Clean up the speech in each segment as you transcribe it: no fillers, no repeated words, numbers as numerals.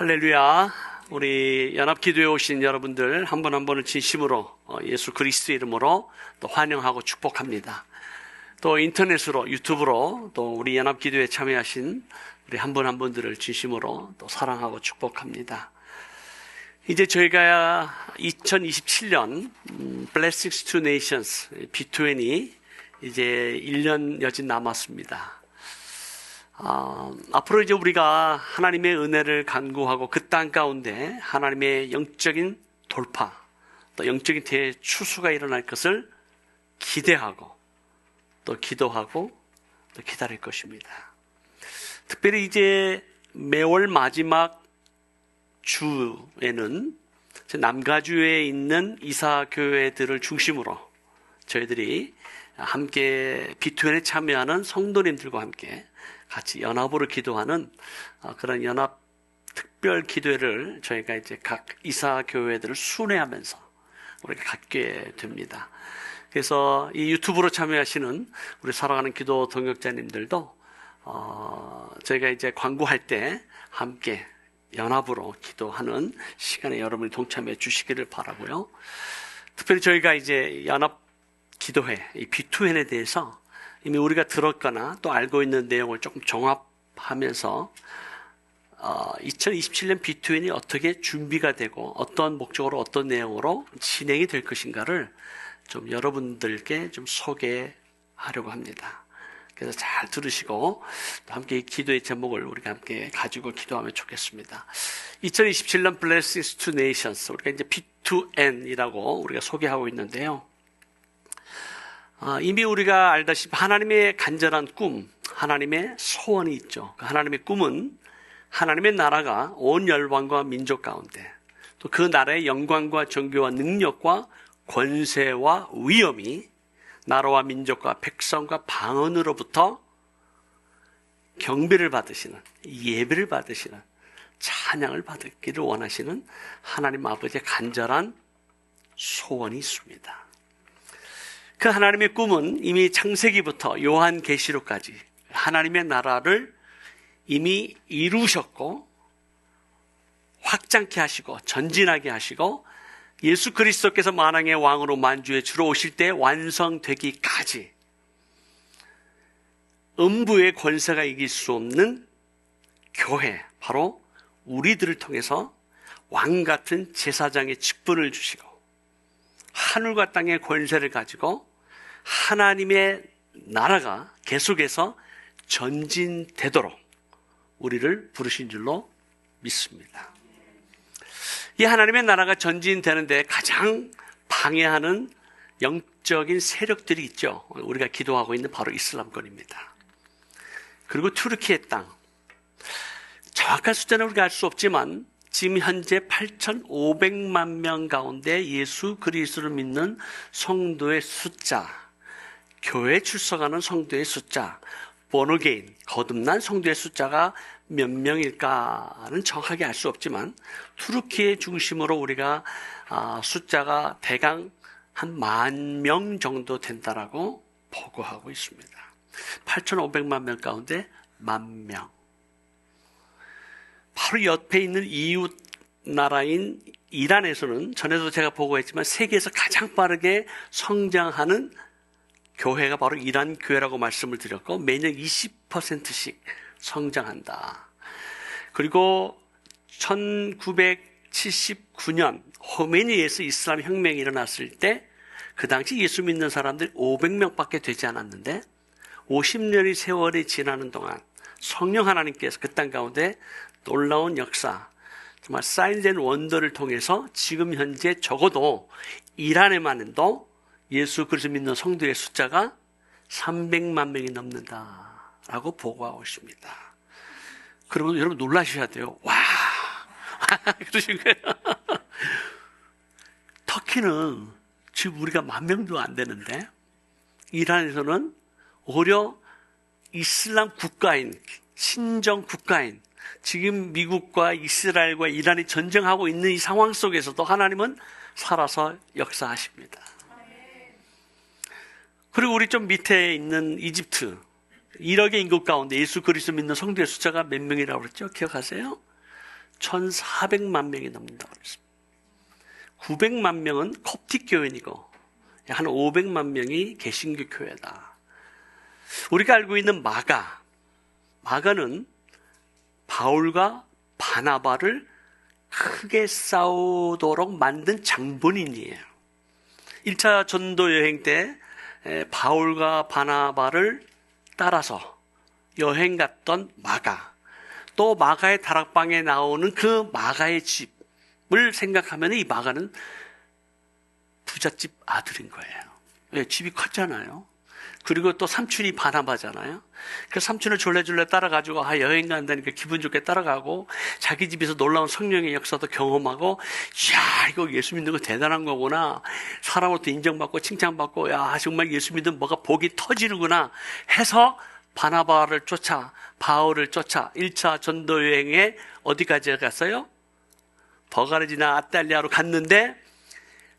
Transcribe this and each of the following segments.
할렐루야. 우리 연합기도에 오신 여러분들 한 분 한 분을 진심으로 예수 그리스도 이름으로 또 환영하고 축복합니다. 또 인터넷으로 유튜브로 또 우리 연합기도에 참여하신 우리 한 분 한 분들을 진심으로 또 사랑하고 축복합니다. 이제 저희가 2027년 Blessings to Nations B20 이제 1년 여진 남았습니다. 앞으로 이제 우리가 하나님의 은혜를 간구하고 그 땅 가운데 하나님의 영적인 돌파, 또 영적인 대추수가 일어날 것을 기대하고 또 기도하고 또 기다릴 것입니다. 특별히 이제 매월 마지막 주에는 남가주에 있는 이사교회들을 중심으로 저희들이 함께 B20에 참여하는 성도님들과 함께 같이 연합으로 기도하는 그런 연합 특별 기도회를 저희가 이제 각 이사교회들을 순회하면서 우리가 갖게 됩니다. 그래서 이 유튜브로 참여하시는 우리 사랑하는 기도 동역자님들도 저희가 이제 광고할 때 함께 연합으로 기도하는 시간에 여러분이 동참해 주시기를 바라고요. 특별히 저희가 이제 연합 기도회, 이 B20에 대해서 이미 우리가 들었거나 또 알고 있는 내용을 조금 종합하면서 2027년 B20이 어떻게 준비가 되고 어떤 목적으로 어떤 내용으로 진행이 될 것인가를 좀 여러분들께 좀 소개하려고 합니다. 그래서 잘 들으시고 함께 기도의 제목을 우리가 함께 가지고 기도하면 좋겠습니다. 2027년 Blessings to Nations, 우리가 이제 B2N이라고 우리가 소개하고 있는데요. 이미 우리가 알다시피 하나님의 간절한 꿈, 하나님의 소원이 있죠. 그 하나님의 꿈은 하나님의 나라가 온 열방과 민족 가운데 또 그 나라의 영광과 존귀와 능력과 권세와 위엄이 나라와 민족과 백성과 방언으로부터 경배를 받으시는, 예배를 받으시는, 찬양을 받기를 원하시는 하나님 아버지의 간절한 소원이 있습니다. 그 하나님의 꿈은 이미 창세기부터 요한계시록까지 하나님의 나라를 이미 이루셨고 확장케 하시고 전진하게 하시고 예수 그리스도께서 만왕의 왕으로 만주에 주로 오실 때 완성되기까지 음부의 권세가 이길 수 없는 교회, 바로 우리들을 통해서 왕같은 제사장의 직분을 주시고 하늘과 땅의 권세를 가지고 하나님의 나라가 계속해서 전진되도록 우리를 부르신 줄로 믿습니다. 이 하나님의 나라가 전진되는데 가장 방해하는 영적인 세력들이 있죠. 우리가 기도하고 있는 바로 이슬람권입니다. 그리고 튀르키예 땅. 정확한 숫자는 우리가 알 수 없지만 지금 현재 8,500만 명 가운데 예수 그리스도를 믿는 성도의 숫자, 교회에 출석하는 성도의 숫자, born-again, 거듭난 성도의 숫자가 몇 명일까는 정확하게 알 수 없지만 투르키예 중심으로 우리가 숫자가 대강 한 10,000명 정도 된다라고 보고하고 있습니다. 8,500만 명 가운데 10,000명. 바로 옆에 있는 이웃 나라인 이란에서는 전에도 제가 보고했지만 세계에서 가장 빠르게 성장하는 교회가 바로 이란 교회라고 말씀을 드렸고 매년 20%씩 성장한다. 그리고 1979년 호메니에서 이슬람 혁명이 일어났을 때 그 당시 예수 믿는 사람들이 500명밖에 되지 않았는데 50년의 세월이 지나는 동안 성령 하나님께서 그 땅 가운데 놀라운 역사, 정말 사인즈 앤 원더를 통해서 지금 현재 적어도 이란에만도 예수 그리스도 믿는 성도의 숫자가 300만 명이 넘는다라고 보고하고 있습니다. 그러면 여러분 놀라셔야 돼요. 와, 그러신 거예요. 터키는 지금 우리가 10,000명도 안 되는데 이란에서는 오히려 이슬람 국가인, 신정 국가인, 지금 미국과 이스라엘과 이란이 전쟁하고 있는 이 상황 속에서도 하나님은 살아서 역사하십니다. 그리고 우리 좀 밑에 있는 이집트, 1억의 인구 가운데 예수 그리스도 믿는 성도의 숫자가 몇 명이라고 그랬죠? 기억하세요? 1,400만 명이 넘는다고 그랬습니다. 900만 명은 콥틱 교인이고 한 500만 명이 개신교 교회다. 우리가 알고 있는 마가는 바울과 바나바를 크게 싸우도록 만든 장본인이에요. 1차 전도 여행 때 바울과 바나바를 따라서 여행 갔던 마가, 또 마가의 다락방에 나오는 그 마가의 집을 생각하면 이 마가는 부잣집 아들인 거예요. 네, 집이 컸잖아요. 그리고 또 삼촌이 바나바잖아요. 그 삼촌을 졸래졸래 따라가지고 여행 간다니까 기분 좋게 따라가고 자기 집에서 놀라운 성령의 역사도 경험하고 이야 이거 예수 믿는 거 대단한 거구나. 사람으로부터 인정받고 칭찬받고 야 정말 예수 믿으면 뭐가 복이 터지는구나 해서 바나바를 쫓아 바울을 쫓아 1차 전도 여행에 어디까지 갔어요? 버가르지나 아탈리아로 갔는데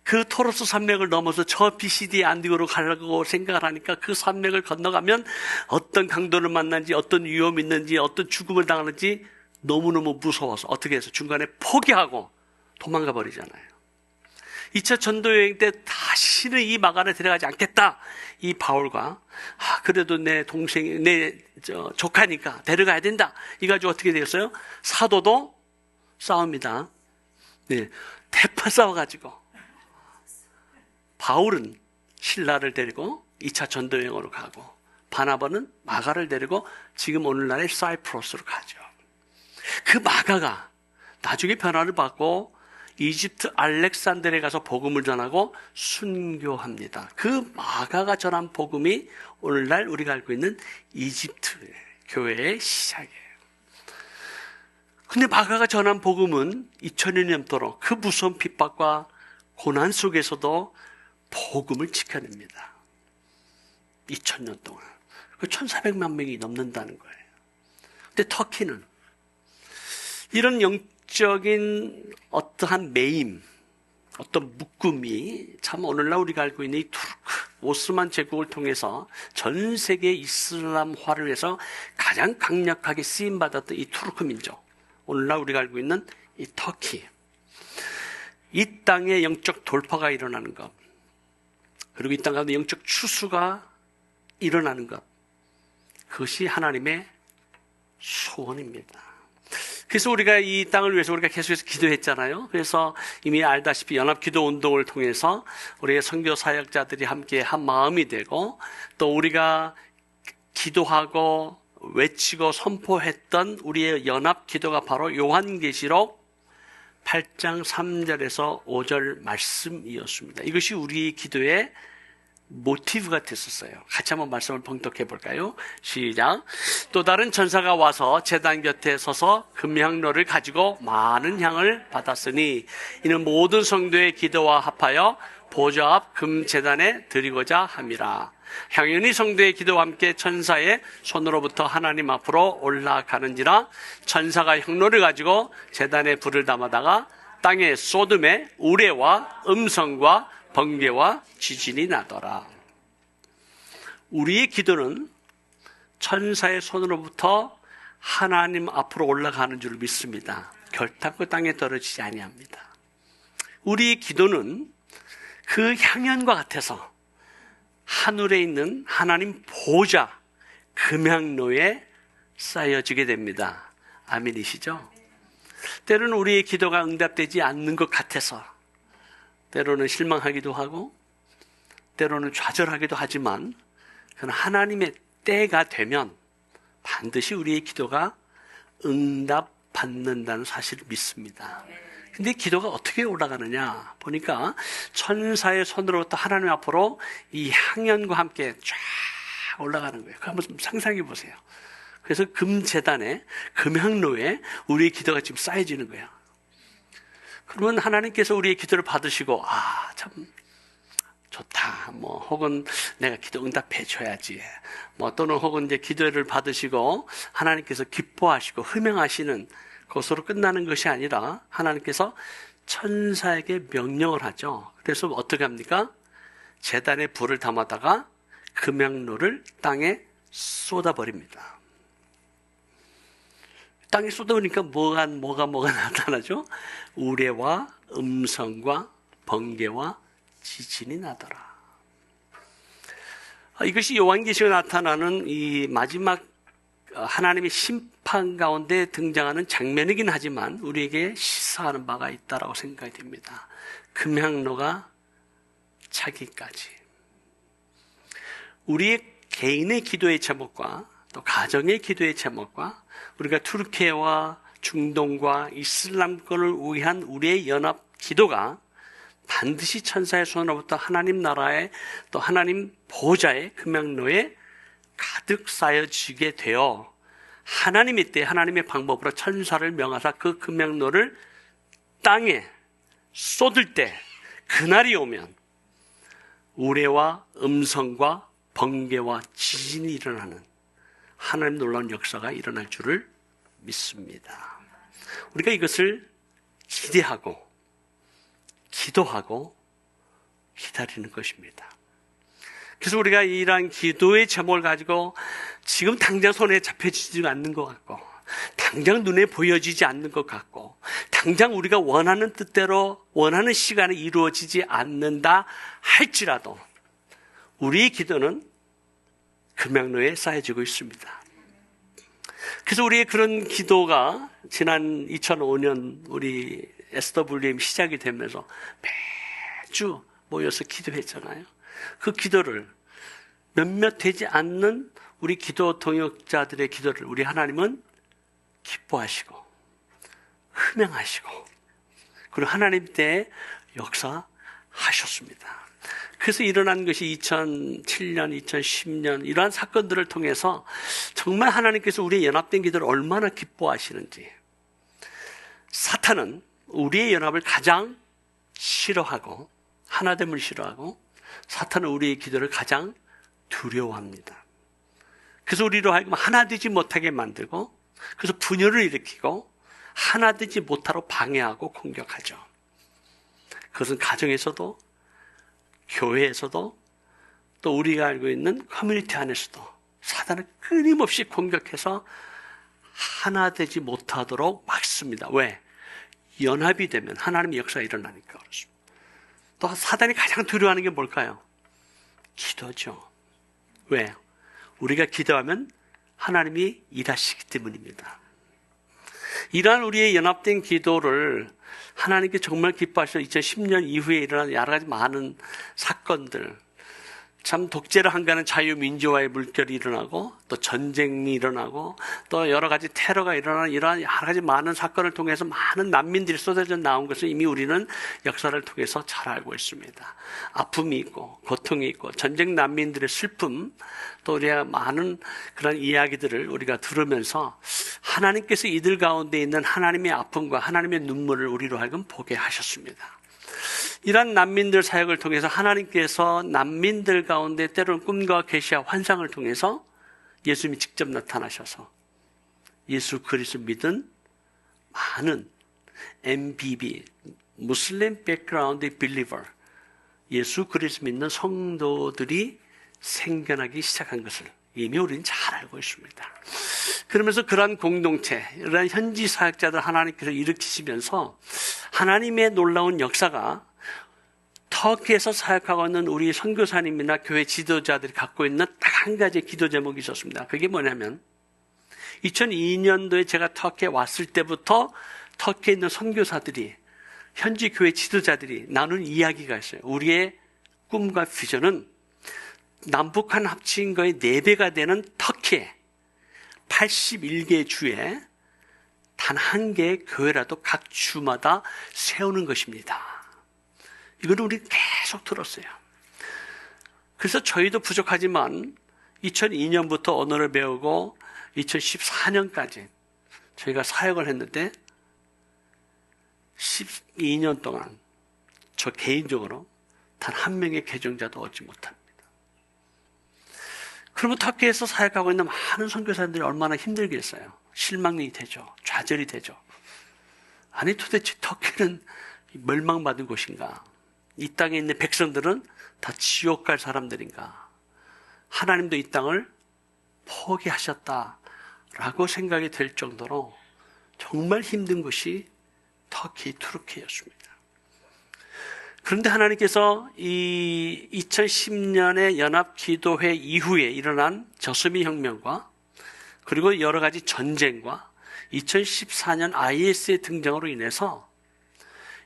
그 토로스 산맥을 넘어서 저 비시디 안디오로 가려고 생각을 하니까 그 산맥을 건너가면 어떤 강도를 만난지 어떤 위험이 있는지 어떤 죽음을 당하는지 너무너무 무서워서 어떻게 해서 중간에 포기하고 도망가 버리잖아요. 2차 전도여행 때 다시는 이 마가를 데려가지 않겠다. 이 바울과 그래도 내 동생 내 조카니까 데려가야 된다. 이 가지고 어떻게 되었어요? 사도도 싸웁니다. 네, 대파 싸워가지고 바울은 신라를 데리고 2차 전도여행으로 가고 바나바는 마가를 데리고 지금 오늘날의 사이프러스로 가죠. 그 마가가 나중에 변화를 받고 이집트 알렉산드리아에 가서 복음을 전하고 순교합니다. 그 마가가 전한 복음이 오늘날 우리가 알고 있는 이집트 교회의 시작이에요. 근데 마가가 전한 복음은 2000년 넘도록 그 무서운 핍박과 고난 속에서도 복음을 지켜냅니다. 2000년 동안. 1,400만 명이 넘는다는 거예요. 근데 터키는 이런 영적인 어떠한 매임, 어떤 묶음이 참 오늘날 우리가 알고 있는 이 투르크, 오스만 제국을 통해서 전 세계 이슬람화를 위해서 가장 강력하게 쓰임받았던 이 투르크 민족, 오늘날 우리가 알고 있는 이 터키, 이 땅에 영적 돌파가 일어나는 것, 그리고 이 땅 가운데 영적 추수가 일어나는 것, 그것이 하나님의 소원입니다. 그래서 우리가 이 땅을 위해서 우리가 계속해서 기도했잖아요. 그래서 이미 알다시피 연합기도 운동을 통해서 우리의 선교 사역자들이 함께 한 마음이 되고 또 우리가 기도하고 외치고 선포했던 우리의 연합기도가 바로 요한계시록 8장 3절에서 5절 말씀이었습니다. 이것이 우리 기도의 모티브가 됐었어요. 같이 한번 말씀을 봉독해 볼까요? 시작. 또 다른 천사가 와서 제단 곁에 서서 금향로를 가지고 많은 향을 받았으니 이는 모든 성도의 기도와 합하여 보좌 앞 금제단에 드리고자 함이라. 향연이 성도의 기도와 함께 천사의 손으로부터 하나님 앞으로 올라가는지라. 천사가 향로를 가지고 제단에 불을 담아다가 땅에 쏟음에 우레와 음성과 번개와 지진이 나더라. 우리의 기도는 천사의 손으로부터 하나님 앞으로 올라가는 줄 믿습니다. 결탄코 땅에 떨어지지 아니합니다. 우리의 기도는 그 향연과 같아서 하늘에 있는 하나님 보좌 금향로에 쌓여지게 됩니다. 아멘이시죠? 때로는 우리의 기도가 응답되지 않는 것 같아서 때로는 실망하기도 하고 때로는 좌절하기도 하지만 그건 하나님의 때가 되면 반드시 우리의 기도가 응답받는다는 사실을 믿습니다. 근데 기도가 어떻게 올라가느냐 보니까 천사의 손으로부터 하나님 앞으로 이 향연과 함께 쫙 올라가는 거예요. 그거 한번 좀 상상해 보세요. 그래서 금제단에 금향로에 우리의 기도가 지금 쌓여지는 거예요. 그러면 하나님께서 우리의 기도를 받으시고 참 좋다. 혹은 내가 기도 응답해 줘야지. 또는 혹은 이제 기도를 받으시고 하나님께서 기뻐하시고 흠양하시는 것으로 끝나는 것이 아니라 하나님께서 천사에게 명령을 하죠. 그래서 어떻게 합니까? 제단에 불을 담아다가 금향로를 땅에 쏟아버립니다. 땅에 쏟아보니까 뭐가 나타나죠? 우레와 음성과 번개와 지진이 나더라. 이것이 요한계시록에 나타나는 이 마지막 하나님의 심판 가운데 등장하는 장면이긴 하지만 우리에게 시사하는 바가 있다라고 생각이 됩니다. 금향로가 차기까지. 우리의 개인의 기도의 제목과 또 가정의 기도의 제목과 우리가 투르키예와 중동과 이슬람권을 위한 우리의 연합 기도가 반드시 천사의 손으로부터 하나님 나라의 또 하나님 보좌의 금향로에 가득 쌓여지게 되어 하나님이 때 하나님의 방법으로 천사를 명하사 그 금향로를 땅에 쏟을 때 그날이 오면 우레와 음성과 번개와 지진이 일어나는 하나님 놀라운 역사가 일어날 줄을 믿습니다. 우리가 이것을 기대하고 기도하고 기다리는 것입니다. 그래서 우리가 이러한 기도의 제목을 가지고 지금 당장 손에 잡혀지지 않는 것 같고 당장 눈에 보여지지 않는 것 같고 당장 우리가 원하는 뜻대로 원하는 시간에 이루어지지 않는다 할지라도 우리의 기도는 금향로에 쌓여지고 있습니다. 그래서 우리의 그런 기도가 지난 2005년 우리 SWM 시작이 되면서 매주 모여서 기도했잖아요. 그 기도를 몇몇 되지 않는 우리 기도 동역자들의 기도를 우리 하나님은 기뻐하시고 흠양하시고 그리고 하나님 때에 역사하셨습니다. 그래서 일어난 것이 2007년, 2010년 이러한 사건들을 통해서 정말 하나님께서 우리의 연합된 기도를 얼마나 기뻐하시는지. 사탄은 우리의 연합을 가장 싫어하고 하나됨을 싫어하고 사탄은 우리의 기도를 가장 두려워합니다. 그래서 우리로 하여금 하나 되지 못하게 만들고 그래서 분열을 일으키고 하나 되지 못하도록 방해하고 공격하죠. 그것은 가정에서도 교회에서도 또 우리가 알고 있는 커뮤니티 안에서도 사단은 끊임없이 공격해서 하나 되지 못하도록 막습니다. 왜? 연합이 되면 하나님의 역사가 일어나니까 그렇습니다. 또 사단이 가장 두려워하는 게 뭘까요? 기도죠. 왜? 우리가 기도하면 하나님이 일하시기 때문입니다. 이러한 우리의 연합된 기도를 하나님께 정말 기뻐하셔서 2010년 이후에 일어난 여러 가지 많은 사건들, 참 독재를 한가하는 자유민주화의 물결이 일어나고 또 전쟁이 일어나고 또 여러 가지 테러가 일어나는 이러한 여러 가지 많은 사건을 통해서 많은 난민들이 쏟아져 나온 것을 이미 우리는 역사를 통해서 잘 알고 있습니다. 아픔이 있고 고통이 있고 전쟁 난민들의 슬픔 또 우리가 많은 그런 이야기들을 우리가 들으면서 하나님께서 이들 가운데 있는 하나님의 아픔과 하나님의 눈물을 우리로 하여금 보게 하셨습니다. 이러한 난민들 사역을 통해서 하나님께서 난민들 가운데 때로는 꿈과 계시와 환상을 통해서 예수님이 직접 나타나셔서 예수 그리스도 믿은 많은 MBB, 무슬림 백그라운드 빌리버, 예수 그리스도 믿는 성도들이 생겨나기 시작한 것을 이미 우리는 잘 알고 있습니다. 그러면서 그러한 공동체, 이러한 현지 사역자들 하나님께서 일으키시면서 하나님의 놀라운 역사가 터키에서 사역하고 있는 우리 선교사님이나 교회 지도자들이 갖고 있는 딱 한 가지 기도 제목이 있었습니다. 그게 뭐냐면 2002년도에 제가 터키에 왔을 때부터 터키에 있는 선교사들이 현지 교회 지도자들이 나눈 이야기가 있어요. 우리의 꿈과 비전은 남북한 합친 거의 4배가 되는 터키에 81개 주에 단 한 개의 교회라도 각 주마다 세우는 것입니다. 이걸 우리 계속 들었어요. 그래서 저희도 부족하지만 2002년부터 언어를 배우고 2014년까지 저희가 사역을 했는데 12년 동안 저 개인적으로 단 한 명의 개종자도 얻지 못합니다. 그러면 터키에서 사역하고 있는 많은 선교사님들이 얼마나 힘들겠어요. 실망이 되죠. 좌절이 되죠. 아니 도대체 터키는 멸망받은 곳인가? 이 땅에 있는 백성들은 다 지옥 갈 사람들인가? 하나님도 이 땅을 포기하셨다라고 생각이 될 정도로 정말 힘든 것이 터키, 투르키였습니다. 그런데 하나님께서 이 2010년의 연합기도회 이후에 일어난 저수미 혁명과 그리고 여러 가지 전쟁과 2014년 IS의 등장으로 인해서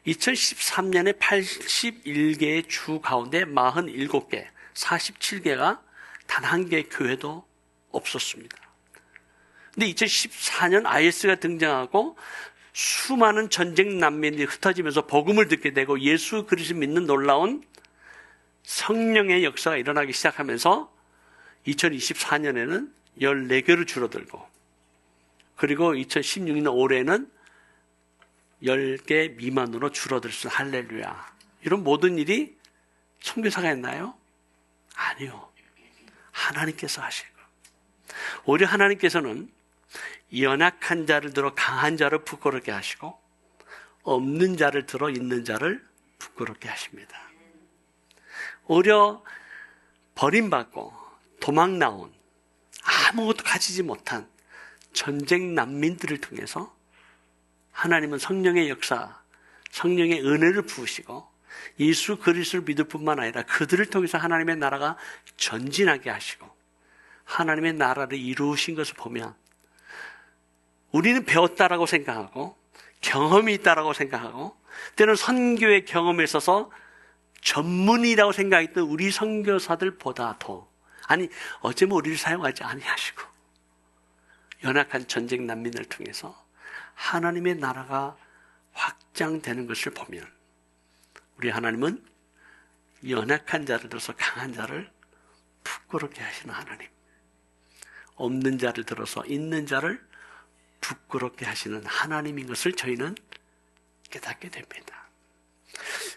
2013년에 81개의 주 가운데 47개, 47개가 단 한 개의 교회도 없었습니다. 근데 2014년 IS가 등장하고 수많은 전쟁 난민들이 흩어지면서 복음을 듣게 되고 예수 그리스도 믿는 놀라운 성령의 역사가 일어나기 시작하면서 2024년에는 14개로 줄어들고 그리고 2016년 올해는 10개 미만으로 줄어들었어요. 할렐루야. 이런 모든 일이 선교사가 했나요? 아니요. 하나님께서 하시고 오히려 하나님께서는 연약한 자를 들어 강한 자를 부끄럽게 하시고 없는 자를 들어 있는 자를 부끄럽게 하십니다. 오히려 버림받고 도망 나온 아무것도 가지지 못한 전쟁 난민들을 통해서 하나님은 성령의 역사, 성령의 은혜를 부으시고 예수 그리스도를 믿을 뿐만 아니라 그들을 통해서 하나님의 나라가 전진하게 하시고 하나님의 나라를 이루신 것을 보면 우리는 배웠다라고 생각하고 경험이 있다라고 생각하고 때로는 선교의 경험에 있어서 전문이라고 생각했던 우리 선교사들보다도 어쩌면 우리를 사용하지 아니하시고 연약한 전쟁 난민을 통해서 하나님의 나라가 확장되는 것을 보면 우리 하나님은 연약한 자를 들어서 강한 자를 부끄럽게 하시는 하나님, 없는 자를 들어서 있는 자를 부끄럽게 하시는 하나님인 것을 저희는 깨닫게 됩니다.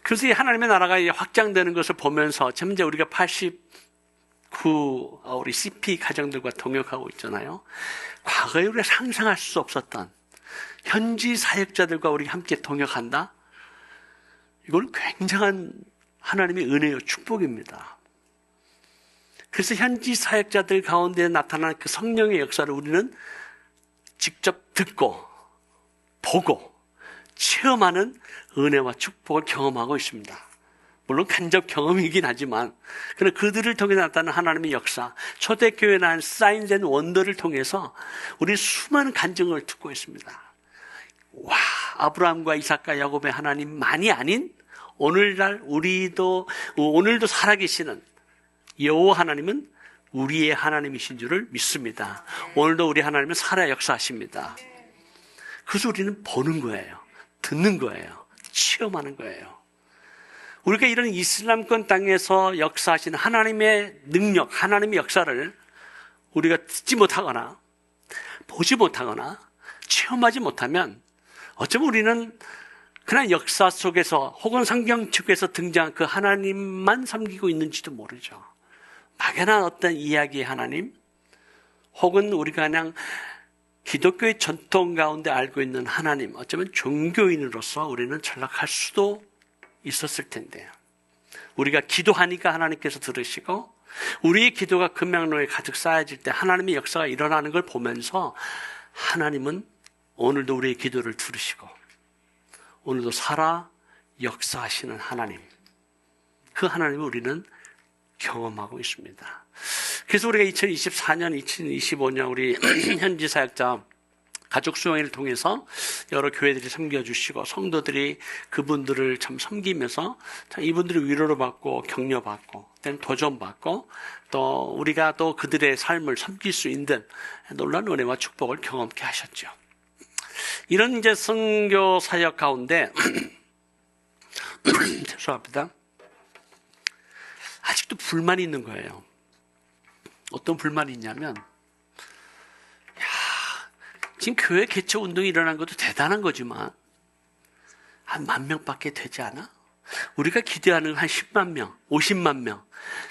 그래서 이 하나님의 나라가 확장되는 것을 보면서 현재 우리가 89 우리 CP 가정들과 동역하고 있잖아요. 과거에 우리가 상상할 수 없었던 현지 사역자들과 우리가 함께 동역한다. 이건 굉장한 하나님의 은혜요 축복입니다. 그래서 현지 사역자들 가운데 나타난 그 성령의 역사를 우리는 직접 듣고 보고 체험하는 은혜와 축복을 경험하고 있습니다. 물론 간접 경험이긴 하지만 그러나 그들을 통해 나타나는 하나님의 역사, 초대교회에 난 사인스 앤 원더를 통해서 우리 수많은 간증을 듣고 있습니다. 와, 아브라함과 이삭과 야곱의 하나님만이 아닌 오늘도 살아계시는 여호와 하나님은 우리의 하나님이신 줄을 믿습니다. 오늘도 우리 하나님은 살아 역사하십니다. 그래서 우리는 보는 거예요. 듣는 거예요. 체험하는 거예요. 우리가 이런 이슬람권 땅에서 역사하시는 하나님의 능력, 하나님의 역사를 우리가 듣지 못하거나 보지 못하거나 체험하지 못하면 어쩌면 우리는 그냥 역사 속에서 혹은 성경 속에서 등장한 그 하나님만 섬기고 있는지도 모르죠. 막연한 어떤 이야기의 하나님 혹은 우리가 그냥 기독교의 전통 가운데 알고 있는 하나님, 어쩌면 종교인으로서 우리는 전락할 수도 있었을 텐데요. 우리가 기도하니까 하나님께서 들으시고 우리의 기도가 금양로에 가득 쌓여질 때 하나님의 역사가 일어나는 걸 보면서 하나님은 오늘도 우리의 기도를 들으시고 오늘도 살아 역사하시는 하나님, 그 하나님을 우리는 경험하고 있습니다. 그래서 우리가 2024년, 2025년 우리 현지 사역자 가족 수용회를 통해서 여러 교회들이 섬겨주시고 성도들이 그분들을 참 섬기면서 이분들이 위로를 받고 격려받고 도전받고 또 우리가 또 그들의 삶을 섬길 수 있는 놀라운 은혜와 축복을 경험케 하셨죠. 이런 이제 선교 사역 가운데 죄송합니다. 아직도 불만이 있는 거예요. 어떤 불만이 있냐면 지금 교회 개최 운동이 일어난 것도 대단한 거지만 한 10,000명밖에 되지 않아? 우리가 기대하는 한 10만 명, 50만 명,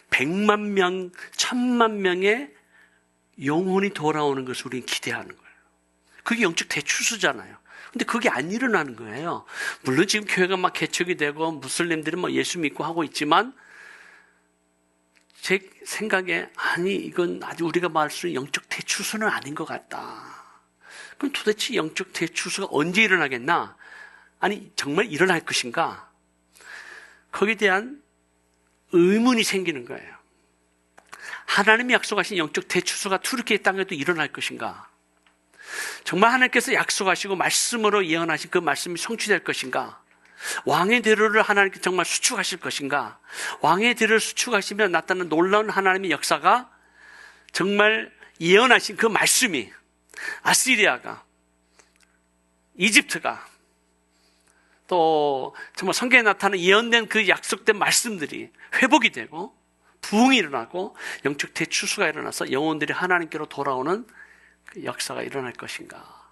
100만 명, 1000만 명의 영혼이 돌아오는 것을 우리는 기대하는 거예요. 그게 영적 대추수잖아요. 근데 그게 안 일어나는 거예요. 물론 지금 교회가 막 개척이 되고 무슬림들이 뭐 예수 믿고 하고 있지만 제 생각에 이건 아직 우리가 말할 수 있는 영적 대추수는 아닌 것 같다. 그럼 도대체 영적 대추수가 언제 일어나겠나? 아니, 정말 일어날 것인가? 거기에 대한 의문이 생기는 거예요. 하나님이 약속하신 영적 대추수가 투르키의 땅에도 일어날 것인가? 정말 하나님께서 약속하시고 말씀으로 예언하신 그 말씀이 성취될 것인가? 왕의 대로를 하나님께 정말 수축하실 것인가? 왕의 대로를 수축하시면 나타나는 놀라운 하나님의 역사가 정말 예언하신 그 말씀이 아시리아가, 이집트가, 또 정말 성경에 나타나는 예언된 그 약속된 말씀들이 회복이 되고 부흥이 일어나고 영적 대추수가 일어나서 영혼들이 하나님께로 돌아오는 그 역사가 일어날 것인가?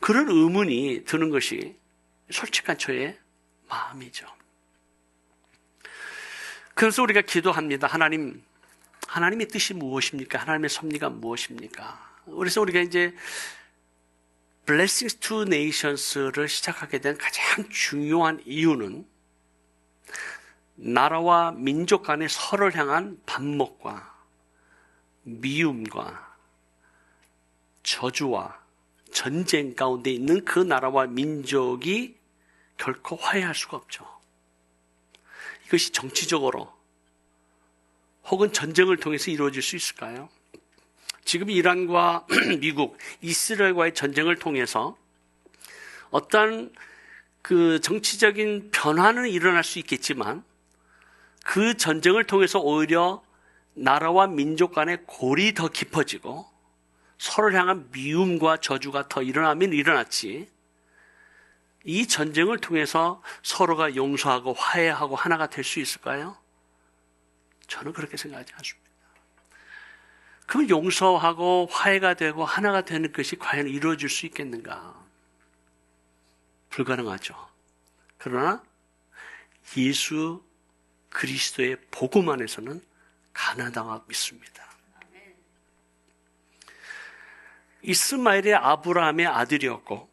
그런 의문이 드는 것이 솔직한 저의 마음이죠. 그래서 우리가 기도합니다. 하나님의 뜻이 무엇입니까? 하나님의 섭리가 무엇입니까? 그래서 우리가 이제 Blessings to Nations를 시작하게 된 가장 중요한 이유는 나라와 민족 간의 서로를 향한 반목과 미움과 저주와 전쟁 가운데 있는 그 나라와 민족이 결코 화해할 수가 없죠. 이것이 정치적으로 혹은 전쟁을 통해서 이루어질 수 있을까요? 지금 이란과 미국, 이스라엘과의 전쟁을 통해서 어떠한 그 정치적인 변화는 일어날 수 있겠지만 그 전쟁을 통해서 오히려 나라와 민족 간의 골이 더 깊어지고 서로를 향한 미움과 저주가 더 일어나면 일어났지, 이 전쟁을 통해서 서로가 용서하고 화해하고 하나가 될 수 있을까요? 저는 그렇게 생각하지 않습니다. 그럼 용서하고 화해가 되고 하나가 되는 것이 과연 이루어질 수 있겠는가? 불가능하죠. 그러나 예수 그리스도의 복음 안에서는 가능하다고 믿습니다. 이스마엘이 아브라함의 아들이었고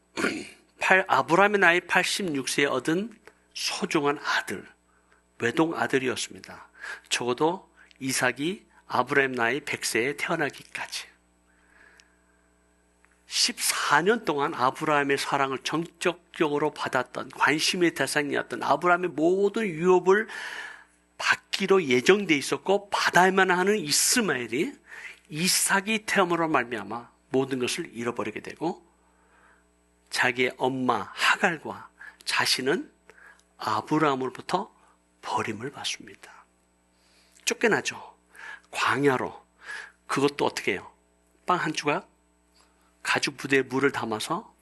아브라함의 나이 86세에 얻은 소중한 아들, 외동 아들이었습니다. 적어도 이삭이 아브라함 나이 100세에 태어나기까지 14년 동안 아브라함의 사랑을 정적적으로 받았던, 관심의 대상이었던, 아브라함의 모든 유업을 받기로 예정돼 있었고 받아야만 하는 이스마엘이 이삭이 태어남으로 말미암아 모든 것을 잃어버리게 되고 자기의 엄마 하갈과 자신은 아브라함으로부터 버림을 받습니다. 쫓겨나죠. 광야로. 그것도 어떻게 해요? 빵 한 조각, 가죽 부대에 물을 담아서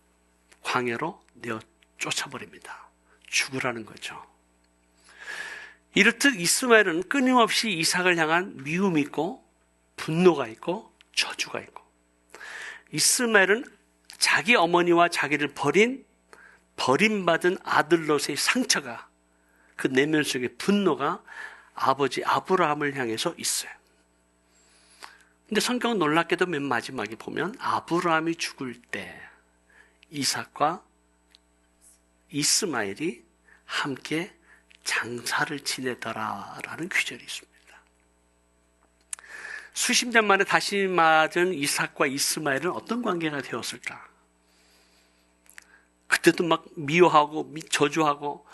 광야로 내어 쫓아버립니다. 죽으라는 거죠. 이렇듯 이스마엘은 끊임없이 이삭을 향한 미움이 있고 분노가 있고 저주가 있고, 이스마엘은 자기 어머니와 자기를 버림받은 아들로서의 상처가, 그 내면 속의 분노가 아버지 아브라함을 향해서 있어요. 근데 성경은 놀랍게도 맨 마지막에 보면 아브라함이 죽을 때 이삭과 이스마엘이 함께 장사를 지내더라라는 규절이 있습니다. 수십 년 만에 다시 맞은 이삭과 이스마엘은 어떤 관계가 되었을까? 그때도 막 미워하고 저주하고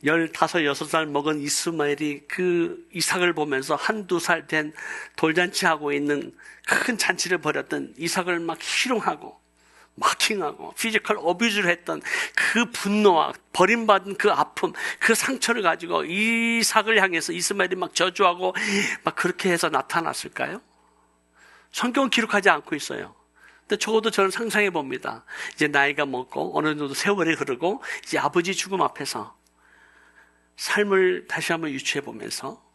15, 6살 먹은 이스마엘이 그 이삭을 보면서 한두 살 된 돌잔치하고 있는 큰 잔치를 벌였던 이삭을 막 희롱하고 마킹하고 피지컬 어뷰즈를 했던 그 분노와 버림받은 그 아픔, 그 상처를 가지고 이삭을 향해서 이스마엘이 막 저주하고 막 그렇게 해서 나타났을까요? 성경은 기록하지 않고 있어요. 근데 적어도 저는 상상해 봅니다. 이제 나이가 먹고 어느 정도 세월이 흐르고 이제 아버지 죽음 앞에서 삶을 다시 한번 유추해 보면서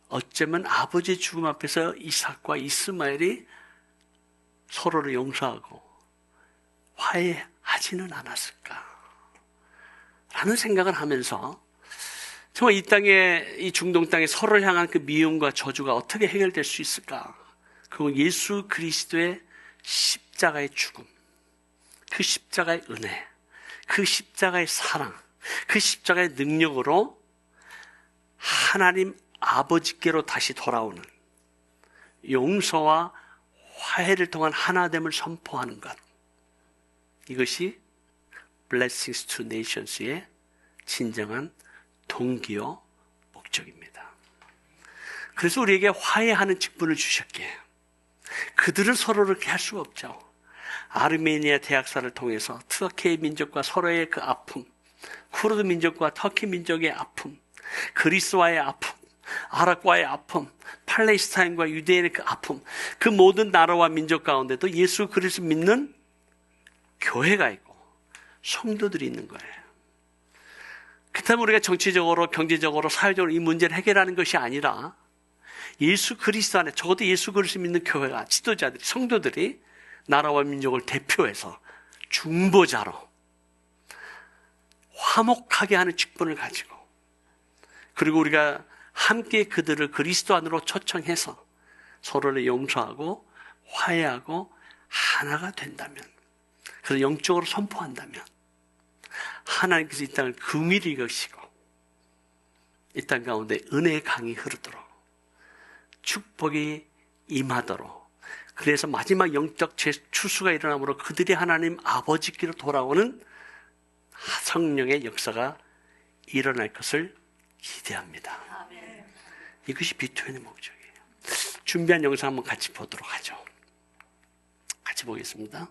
어쩌면 아버지 죽음 앞에서 이삭과 이스마엘이 서로를 용서하고 화해하지는 않았을까 라는 생각을 하면서 정말 이 땅에, 이 중동 땅에 서로를 향한 그 미움과 저주가 어떻게 해결될 수 있을까? 그리고 예수 그리스도의 십자가의 죽음, 그 십자가의 은혜, 그 십자가의 사랑, 그 십자가의 능력으로 하나님 아버지께로 다시 돌아오는 용서와 화해를 통한 하나됨을 선포하는 것. 이것이 Blessings to Nations의 진정한 동기요 목적입니다. 그래서 우리에게 화해하는 직분을 주셨기에 그들은 서로를 그렇게 할 수가 없죠. 아르메니아 대학사를 통해서 터키 민족과 서로의 그 아픔, 쿠르드 민족과 터키 민족의 아픔, 그리스와의 아픔, 아랍과의 아픔, 팔레스타인과 유대인의 그 아픔, 그 모든 나라와 민족 가운데도 예수 그리스도 믿는 교회가 있고 성도들이 있는 거예요. 그렇다면 우리가 정치적으로, 경제적으로, 사회적으로 이 문제를 해결하는 것이 아니라 예수 그리스도 안에, 적어도 예수 그리스도 믿는 교회가, 지도자들이, 성도들이 나라와 민족을 대표해서 중보자로 화목하게 하는 직분을 가지고, 그리고 우리가 함께 그들을 그리스도 안으로 초청해서 서로를 용서하고 화해하고 하나가 된다면, 그래서 영적으로 선포한다면 하나님께서 이 땅을 긍휼히 이끄시고 이 땅 가운데 은혜의 강이 흐르도록 축복이 임하도록, 그래서 마지막 영적 추수가 일어남으로 그들이 하나님 아버지께로 돌아오는 성령의 역사가 일어날 것을 기대합니다. 이것이 비투엔의 목적이에요. 준비한 영상 한번 같이 보도록 하죠. 같이 보겠습니다.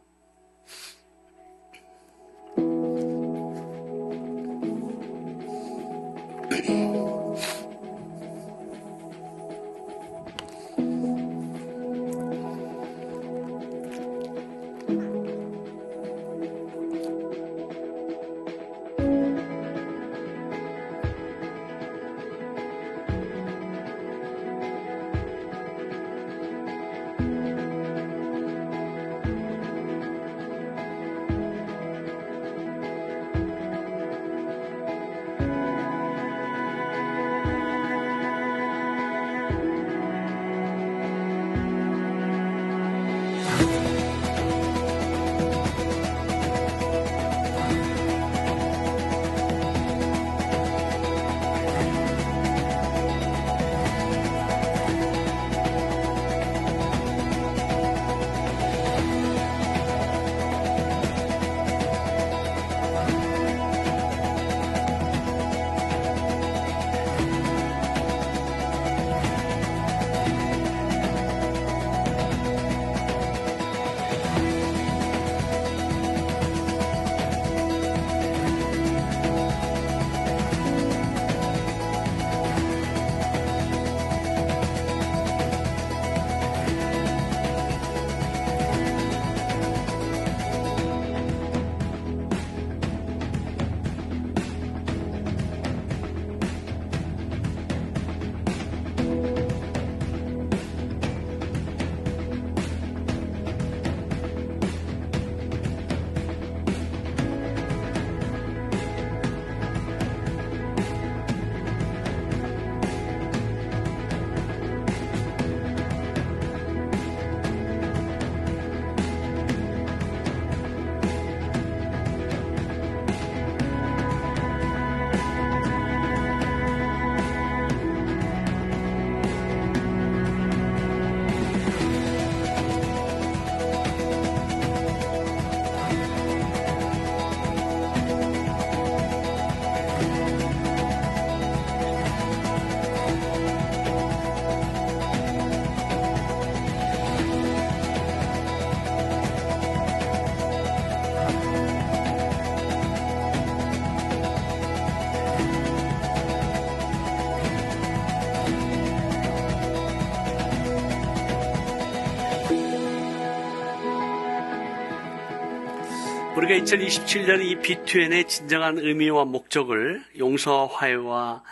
우리가 2027년 이 비투엔의 진정한 의미와 목적을 용서와 화해와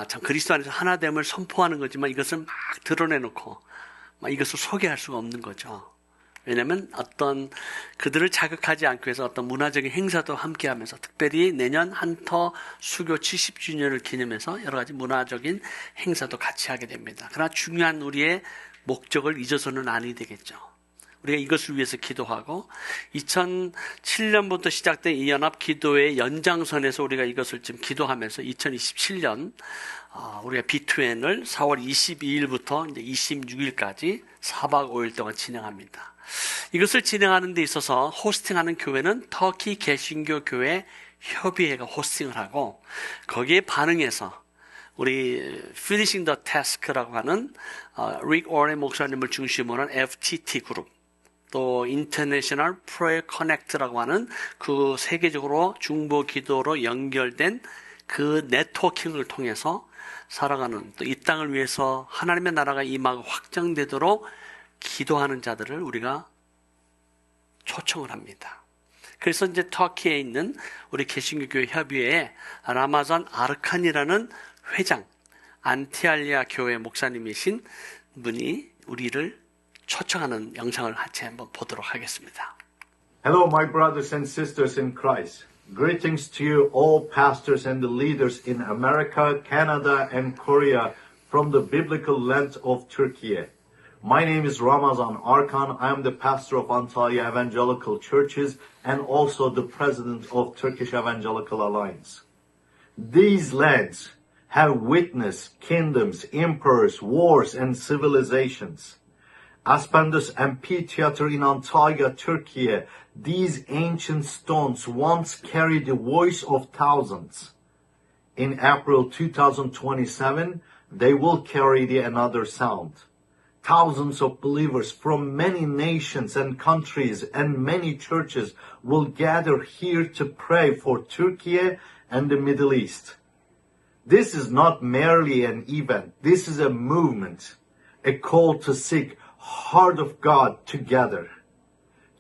참 그리스도 안에서 하나됨을 선포하는 거지만 이것을 막 드러내놓고 막 이것을 소개할 수가 없는 거죠. 왜냐하면 어떤 그들을 자극하지 않기 위해서 어떤 문화적인 행사도 함께하면서, 특별히 내년 한터 수교 70주년을 기념해서 여러 가지 문화적인 행사도 같이 하게 됩니다. 그러나 중요한 우리의 목적을 잊어서는 아니 되겠죠. 우리가 이것을 위해서 기도하고 2007년부터 시작된 이 연합기도의 연장선에서 우리가 이것을 지금 기도하면서 2027년 우리가 비투엔을 4월 22일부터 이제 26일까지 4박 5일 동안 진행합니다. 이것을 진행하는 데 있어서 호스팅하는 교회는 터키 개신교 교회 협의회가 호스팅을 하고 거기에 반응해서 우리 Finishing the Task라고 하는 릭 오렌 목사님을 중심으로 한 FTT 그룹 또 International Prayer Connect라고 하는 그 세계적으로 중보 기도로 연결된 그 네트워킹을 통해서 살아가는 또 이 땅을 위해서 하나님의 나라가 임하고 확장되도록 기도하는 자들을 우리가 초청을 합니다. 그래서 이제 터키에 있는 우리 개신교교회 협의회에 라마잔 아르칸이라는 회장, 안티알리아 교회 목사님이신 분이 우리를 초청하는 영상을 같이 한번 보도록 하겠습니다. Hello, my brothers and sisters in Christ. Greetings to you, all pastors and the leaders in America, Canada, and Korea from the biblical land of Turkey. My name is Ramazan Arkan. I am the pastor of Antalya Evangelical Churches and also the president of Turkish Evangelical Alliance. These lands have witnessed kingdoms, emperors, wars, and civilizations. Aspendos Amphitheater in Antalya, Turkey, these ancient stones once carried the voice of thousands. In April 2027, they will carry another sound. Thousands of believers from many nations and countries and many churches will gather here to pray for Turkey and the Middle East. This is not merely an event. This is a movement, a call to seek heart of God together.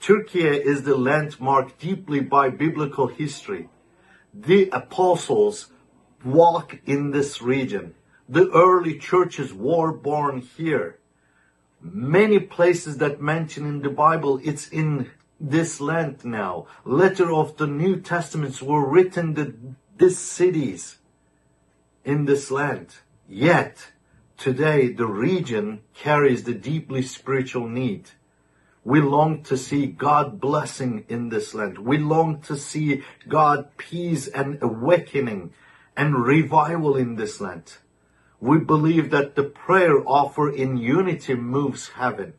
Turkey is the land marked deeply by biblical history. The apostles walk in this region. The early churches were born here. Many places that mention in the Bible, it's in this land now. Letter of the New Testaments were written in these cities in this land. Yet, today the region carries the deeply spiritual need. We long to see God blessing in this land. We long to see God peace and awakening and revival in this land. We believe that the prayer offered in unity moves heaven.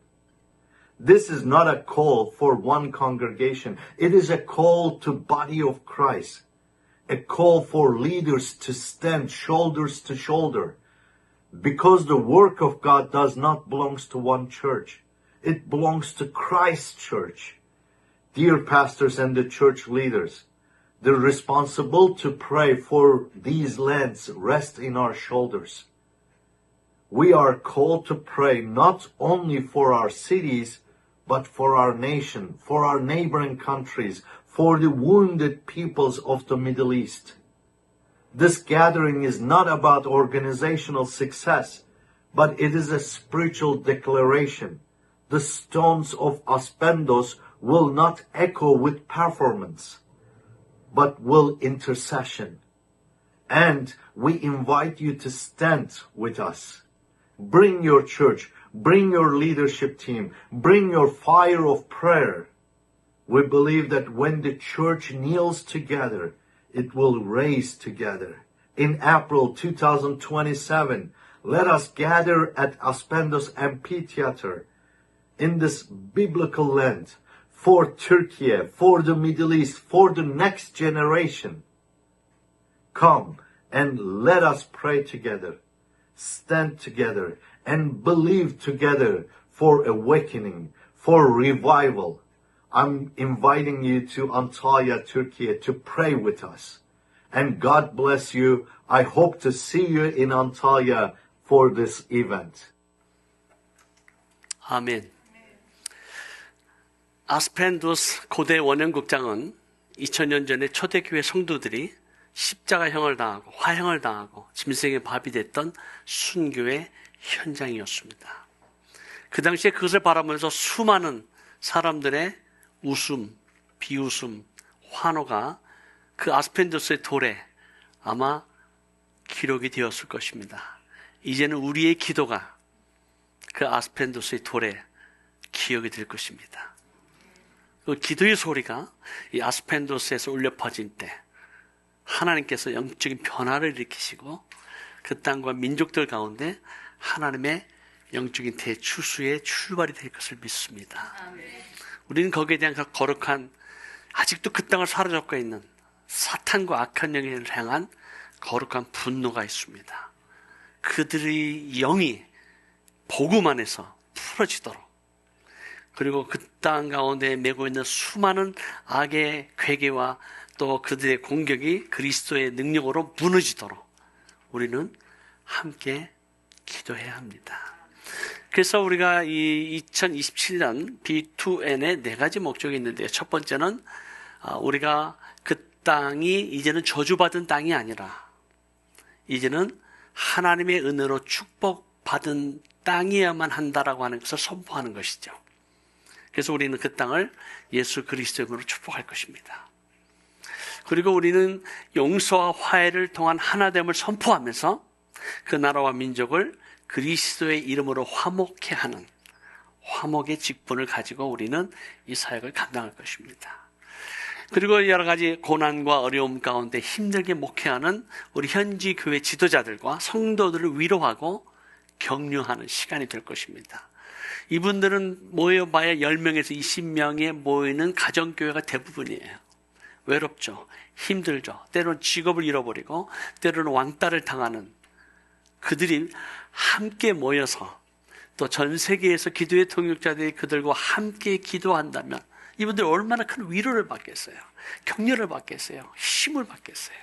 This is not a call for one congregation. It is a call to body of Christ. A call for leaders to stand shoulders to shoulder. Because the work of God does not belong to one church. It belongs to Christ's church. Dear pastors and the church leaders, the responsibility to pray for these lands rests in our shoulders. We are called to pray not only for our cities, but for our nation, for our neighboring countries, for the wounded peoples of the Middle East. This gathering is not about organizational success, but it is a spiritual declaration. The stones of Aspendos will not echo with performance, but will intercession. And we invite you to stand with us. Bring your church, bring your leadership team, bring your fire of prayer. We believe that when the church kneels together, it will raise together. In April 2027, let us gather at Aspendos Amphitheater in this biblical land for Turkey, for the Middle East, for the next generation. Come and let us pray together, stand together, and believe together for awakening, for revival. I'm inviting you to Antalya, Turkey, to pray with us. And God bless you. I hope to see you in Antalya for this event. 아멘. 아스펜도스 고대 원형극장은 2000년 전에 초대교회 성도들이 십자가형을 당하고 화형을 당하고 짐승의 밥이 됐던 순교의 현장이었습니다. 그 당시에 그것을 바라보면서 수많은 사람들의 웃음, 비웃음, 환호가 그 아스펜도스의 돌에 아마 기록이 되었을 것입니다. 이제는 우리의 기도가 그 아스펜도스의 돌에 기억이 될 것입니다. 그 기도의 소리가 이 아스펜도스에서 울려 퍼진 때 하나님께서 영적인 변화를 일으키시고 그 땅과 민족들 가운데 하나님의 영적인 대추수의 출발이 될 것을 믿습니다. 우리는 거기에 대한 그 거룩한, 아직도 그 땅을 사로잡고 있는 사탄과 악한 영을 향한 거룩한 분노가 있습니다. 그들의 영이 복음 안에서 풀어지도록, 그리고 그 땅 가운데 메고 있는 수많은 악의 괴계와 또 그들의 공격이 그리스도의 능력으로 무너지도록 우리는 함께 기도해야 합니다. 그래서 우리가 이 2027년 B2N의 4가지 목적이 있는데, 첫 번째는 우리가 그 땅이 이제는 저주받은 땅이 아니라 이제는 하나님의 은혜로 축복받은 땅이어야만 한다라고 하는 것을 선포하는 것이죠. 그래서 우리는 그 땅을 예수 그리스도의 이름으로 축복할 것입니다. 그리고 우리는 용서와 화해를 통한 하나됨을 선포하면서 그 나라와 민족을 그리스도의 이름으로 화목케 하는 화목의 직분을 가지고 우리는 이 사역을 감당할 것입니다. 그리고 여러 가지 고난과 어려움 가운데 힘들게 목회하는 우리 현지 교회 지도자들과 성도들을 위로하고 격려하는 시간이 될 것입니다. 이분들은 모여봐야 10명에서 20명에 모이는 가정교회가 대부분이에요. 외롭죠. 힘들죠. 때로는 직업을 잃어버리고 때로는 왕따를 당하는 그들이 함께 모여서 또 전 세계에서 기도의 통역자들이 그들과 함께 기도한다면 이분들 얼마나 큰 위로를 받겠어요. 격려를 받겠어요. 힘을 받겠어요.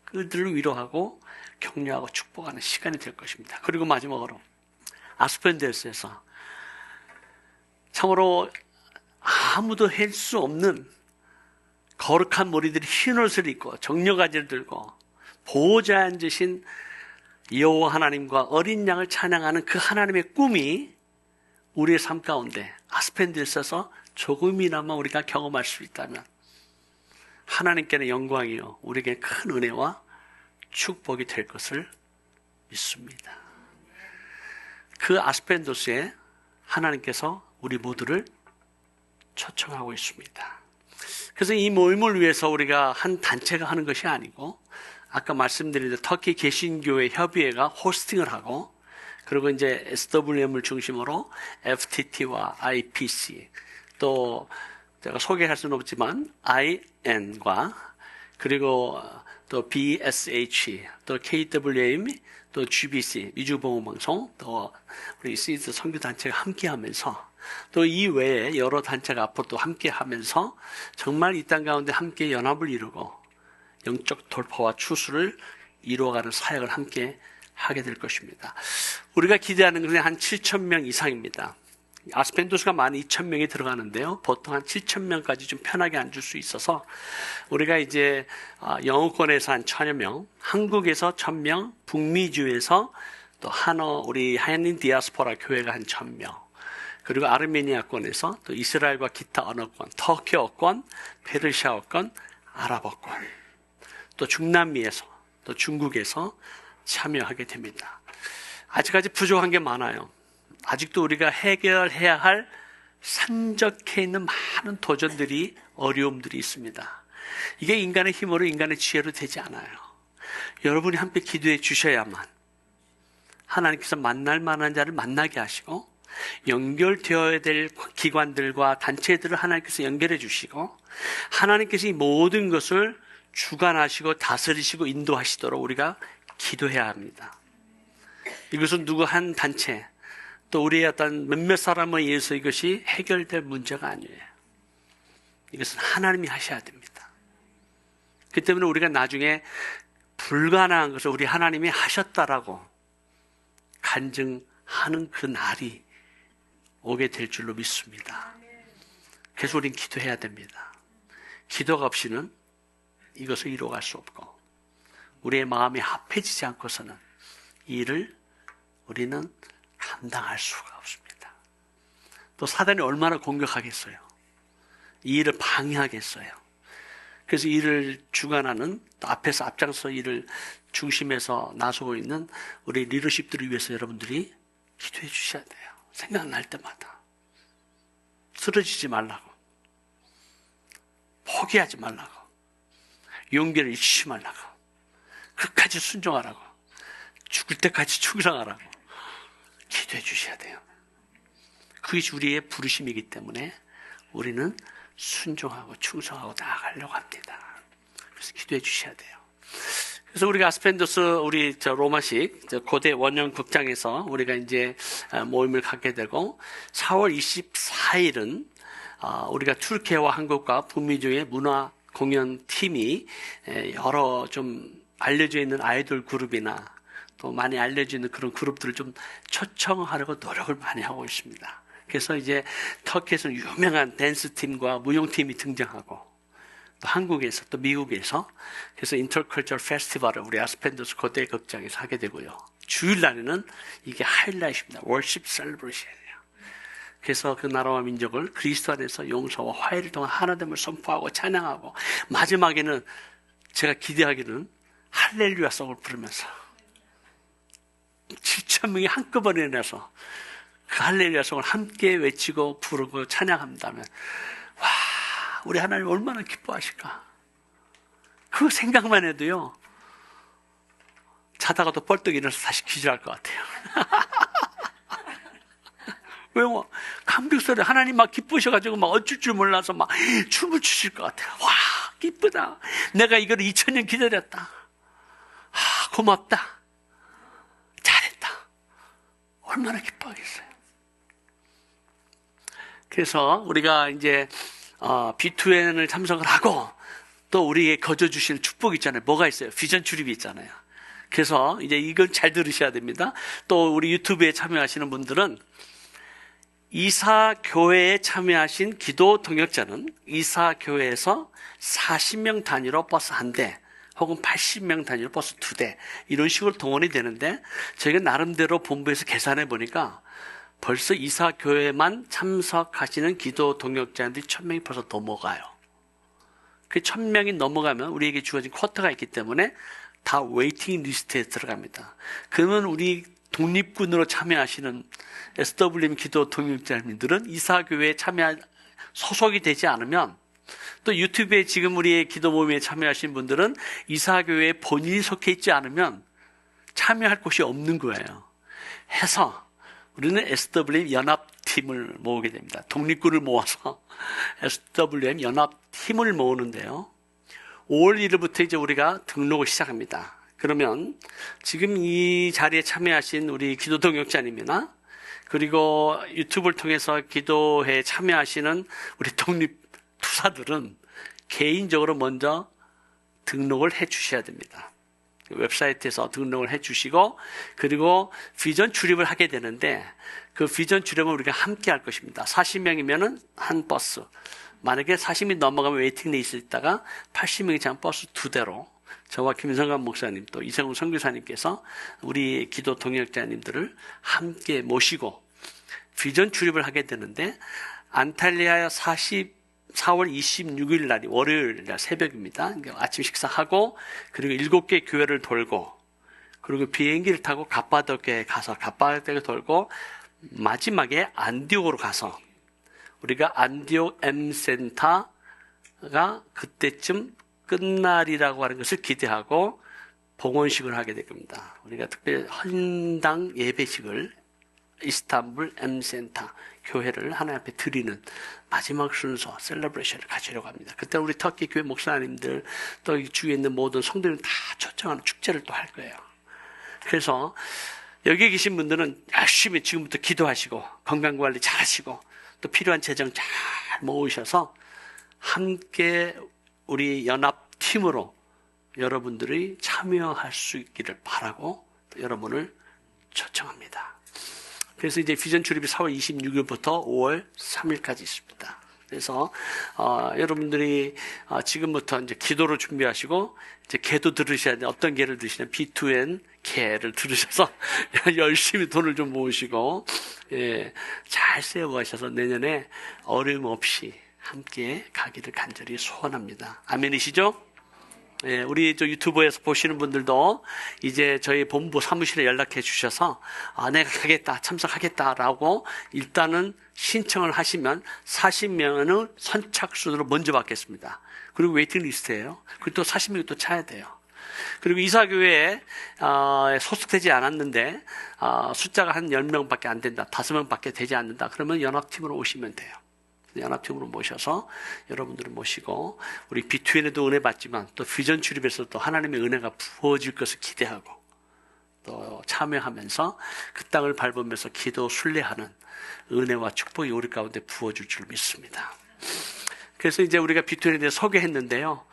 그들을 위로하고 격려하고 축복하는 시간이 될 것입니다. 그리고 마지막으로 아스펜데스에서 참으로 아무도 할 수 없는 거룩한 머리들이 흰 옷을 입고 정려가지를 들고 보호자에 앉으신 여호와 하나님과 어린 양을 찬양하는 그 하나님의 꿈이 우리의 삶 가운데 아스펜데스에서 조금이나마 우리가 경험할 수 있다면 하나님께는 영광이요 우리에게 큰 은혜와 축복이 될 것을 믿습니다. 그 아스펜도스에 하나님께서 우리 모두를 초청하고 있습니다. 그래서 이 모임을 위해서 우리가 한 단체가 하는 것이 아니고 아까 말씀드린 터키 개신교회 협의회가 호스팅을 하고 그리고 이제 SWM을 중심으로 FTT와 IPC 또 제가 소개할 수는 없지만 IN과 그리고 또 BSH 또 KWM 또 GBC 미주보험방송 또 우리 시즈 선교단체가 함께하면서 또 이 외에 여러 단체가 앞으로 또 함께하면서 정말 이 땅 가운데 함께 연합을 이루고 영적 돌파와 추수를 이루어가는 사역을 함께 하게 될 것입니다. 우리가 기대하는 것은 한 7,000명 이상입니다. 아스펜도스가 12,000명이 들어가는데요. 보통 한 7,000명까지 좀 편하게 앉을 수 있어서 우리가 이제 영어권에서 한 1,000여 명, 한국에서 1,000명, 북미주에서 또 우리 한인 디아스포라 교회가 한 1,000명, 그리고 아르메니아권에서 또 이스라엘과 기타 언어권, 터키어권, 페르시아어권, 아랍어권, 또 중남미에서 또 중국에서 참여하게 됩니다. 아직까지 부족한 게 많아요. 아직도 우리가 해결해야 할 산적해 있는 많은 도전들이 어려움들이 있습니다. 이게 인간의 힘으로 인간의 지혜로 되지 않아요. 여러분이 함께 기도해 주셔야만 하나님께서 만날 만한 자를 만나게 하시고 연결되어야 될 기관들과 단체들을 하나님께서 연결해 주시고 하나님께서 이 모든 것을 주관하시고 다스리시고 인도하시도록 우리가 기도해야 합니다. 이것은 누구 한 단체 또 우리의 어떤 몇몇 사람에 의해서 이것이 해결될 문제가 아니에요. 이것은 하나님이 하셔야 됩니다. 그 때문에 우리가 나중에 불가능한 것을 우리 하나님이 하셨다라고 간증하는 그 날이 오게 될 줄로 믿습니다. 그래서 우리는 기도해야 됩니다. 기도가 없이는 이것을 이루어갈 수 없고 우리의 마음이 합해지지 않고서는 이 일을 우리는 감당할 수가 없습니다. 또 사단이 얼마나 공격하겠어요. 이 일을 방해하겠어요. 그래서 이를 주관하는 또 앞에서 앞장서 일을 중심에서 나서고 있는 우리 리더십들을 위해서 여러분들이 기도해 주셔야 돼요. 생각날 때마다 쓰러지지 말라고, 포기하지 말라고, 용기를 잃지 말라고, 끝까지 순종하라고, 죽을 때까지 충성하라고 기도해 주셔야 돼요. 그게 우리의 부르심이기 때문에 우리는 순종하고 충성하고 나아가려고 합니다. 그래서 기도해 주셔야 돼요. 그래서 우리가 아스펜도스 우리 로마식 고대 원형 극장에서 우리가 이제 모임을 갖게 되고 4월 24일은 우리가 튀르키예와 한국과 북미 중에 문화 공연 팀이 여러 좀 알려져 있는 아이돌 그룹이나 또 많이 알려져 있는 그런 그룹들을 좀 초청하려고 노력을 많이 하고 있습니다. 그래서 이제 터키에서는 유명한 댄스 팀과 무용 팀이 등장하고 또 한국에서 또 미국에서 그래서 인터컬처럴 페스티벌을 우리 아스펜도스 고대 극장에서 하게 되고요. 주일날에는 이게 하이라이트입니다. 월십 셀러브레이션이에요. 그래서 그 나라와 민족을 그리스도 안에서 용서와 화해를 통한 하나됨을 선포하고 찬양하고 마지막에는 제가 기대하기는 할렐루야 송을 부르면서 7,000명이 한꺼번에 내서 그 할렐루야 송을 함께 외치고 부르고 찬양한다면 와, 우리 하나님 얼마나 기뻐하실까. 그 생각만 해도요 자다가도 벌떡 일어나서 다시 기절할 것 같아요. 왜요? 감격스러워. 하나님 막 기쁘셔가지고 막 어쩔 줄 몰라서 막 춤을 추실 것 같아요. 와, 기쁘다. 내가 이걸 2000년 기다렸다. 고맙다. 잘했다. 얼마나 기뻐하겠어요. 그래서 우리가 이제 B2N을 참석을 하고 또 우리에게 거저주시는 축복이 있잖아요. 뭐가 있어요? 비전 출입이 있잖아요. 그래서 이제 이건 잘 들으셔야 됩니다. 또 우리 유튜브에 참여하시는 분들은 이사교회에 참여하신 기도 동역자는 이사교회에서 40명 단위로 버스 한 대 혹은 80명 단위로 버스 2대 이런 식으로 동원이 되는데 저희가 나름대로 본부에서 계산해 보니까 벌써 이사교회만 참석하시는 기도 동역자들이 1000명이 벌써 넘어가요. 그 1000명이 넘어가면 우리에게 주어진 쿼터가 있기 때문에 다 웨이팅 리스트에 들어갑니다. 그러면 우리 독립군으로 참여하시는 SWM 기도 동역자님들은 이사교회에 소속이 되지 않으면 또 유튜브에 지금 우리의 기도 모임에 참여하신 분들은 이사교회에 본인이 속해 있지 않으면 참여할 곳이 없는 거예요. 해서 우리는 SWM 연합팀을 모으게 됩니다. 독립군을 모아서 SWM 연합팀을 모으는데요. 5월 1일부터 이제 우리가 등록을 시작합니다. 그러면 지금 이 자리에 참여하신 우리 기도 동역자님이나 그리고 유튜브를 통해서 기도에 참여하시는 우리 독립 투사들은 개인적으로 먼저 등록을 해 주셔야 됩니다. 웹사이트에서 등록을 해 주시고 그리고 비전 출입을 하게 되는데 그 비전 출입은 우리가 함께 할 것입니다. 40명이면은 한 버스. 만약에 40명이 넘어가면 웨이팅 리스트에 있다가 80명이 참 버스 2대로 저와 김성관 목사님 또 이세훈 선교사님께서 우리 기도 동역자님들을 함께 모시고 비전 출입을 하게 되는데 안탈리아 4월 26일 날이 월요일 날 새벽입니다. 아침 식사하고 그리고 7개 교회를 돌고 그리고 비행기를 타고 갑바도교에 가서 갑바도교에 돌고 마지막에 안디옥으로 가서 우리가 안디옥 M센터가 그때쯤 끝날이라고 하는 것을 기대하고 봉헌식을 하게 될 겁니다. 우리가 특별히 헌당 예배식을 이스탄불 M센터 교회를 하나님 앞에 드리는 마지막 순서 셀러브레이션을 가지려고 합니다. 그때 우리 터키 교회 목사님들 또 주위에 있는 모든 성도들 다 초청하는 축제를 또 할 거예요. 그래서 여기 계신 분들은 열심히 지금부터 기도하시고 건강관리 잘 하시고 또 필요한 재정 잘 모으셔서 함께 우리 연합팀으로 여러분들이 참여할 수 있기를 바라고 또 여러분을 초청합니다. 그래서 이제 비전 출입이 4월 26일부터 5월 3일까지 있습니다. 그래서 여러분들이 지금부터 이제 기도로 준비하시고 이제 개도 들으셔야 돼. 어떤 개를 들으시냐? B2N 개를 들으셔서 열심히 돈을 좀 모으시고 잘 세워가셔서 내년에 어려움 없이 함께 가기를 간절히 소원합니다. 아멘이시죠? 우리 저 유튜브에서 보시는 분들도 이제 저희 본부 사무실에 연락해 주셔서 내가 가겠다, 참석하겠다라고 일단은 신청을 하시면 40명은 선착순으로 먼저 받겠습니다. 그리고 웨이팅 리스트예요. 그리고 또 40명이 또 차야 돼요. 그리고 이사교회에 소속되지 않았는데 숫자가 한 10명밖에 안 된다, 5명밖에 되지 않는다, 그러면 연합팀으로 오시면 돼요. 연합팀으로 모셔서 여러분들을 모시고, 우리 B2N에도 은혜 받지만 또 비전 출입에서도 하나님의 은혜가 부어질 것을 기대하고 또 참여하면서 그 땅을 밟으면서 기도 순례하는 은혜와 축복이 우리 가운데 부어질 줄 믿습니다. 그래서 이제 우리가 B2N에 대해 소개했는데요.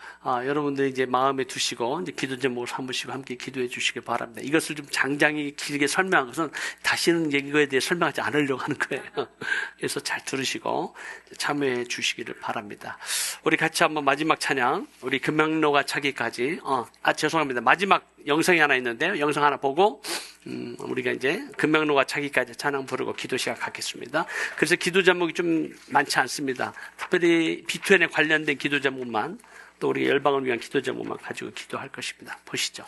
여러분들 이제 마음에 두시고 이제 기도 제목을 삼으시고 함께 기도해 주시기 바랍니다. 이것을 좀 장장히 길게 설명한 것은 다시는 이거에 대해 설명하지 않으려고 하는 거예요. 그래서 잘 들으시고 참여해 주시기를 바랍니다. 우리 같이 한번 마지막 찬양, 우리 금양로가 차기까지, 죄송합니다. 마지막 영상이 하나 있는데요. 영상 하나 보고 우리가 이제 금양로가 차기까지 찬양 부르고 기도 시작 갖겠습니다. 그래서 기도 제목이 좀 많지 않습니다. 특별히 B2N에 관련된 기도 제목만, 또 우리 열방을 위한 기도 제목만 가지고 기도할 것입니다. 보시죠.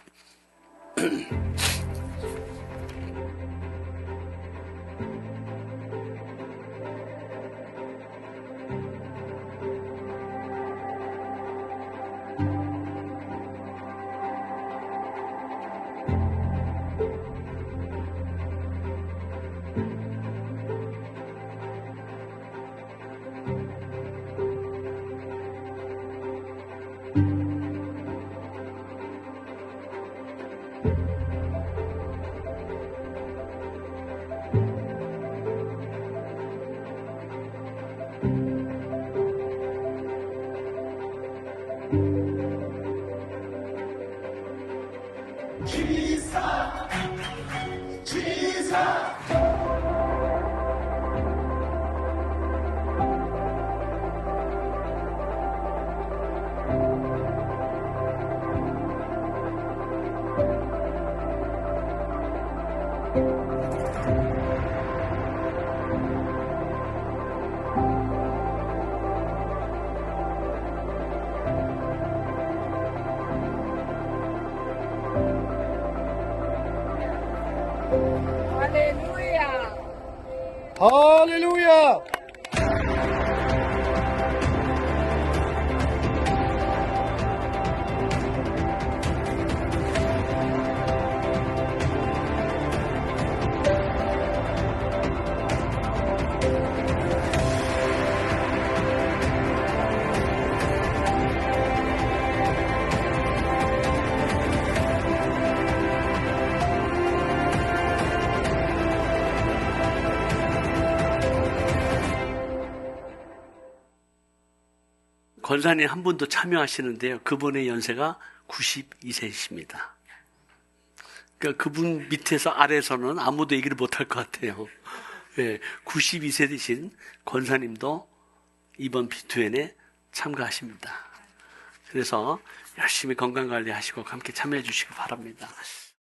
할렐루야! 권사님 한 분도 참여하시는데요. 그분의 연세가 92세이십니다. 그러니까 그분 밑에서 아래에서는 아무도 얘기를 못할 것 같아요. 네, 92세 되신 권사님도 이번 B2N에 참가하십니다. 그래서 열심히 건강관리하시고 함께 참여해 주시기 바랍니다.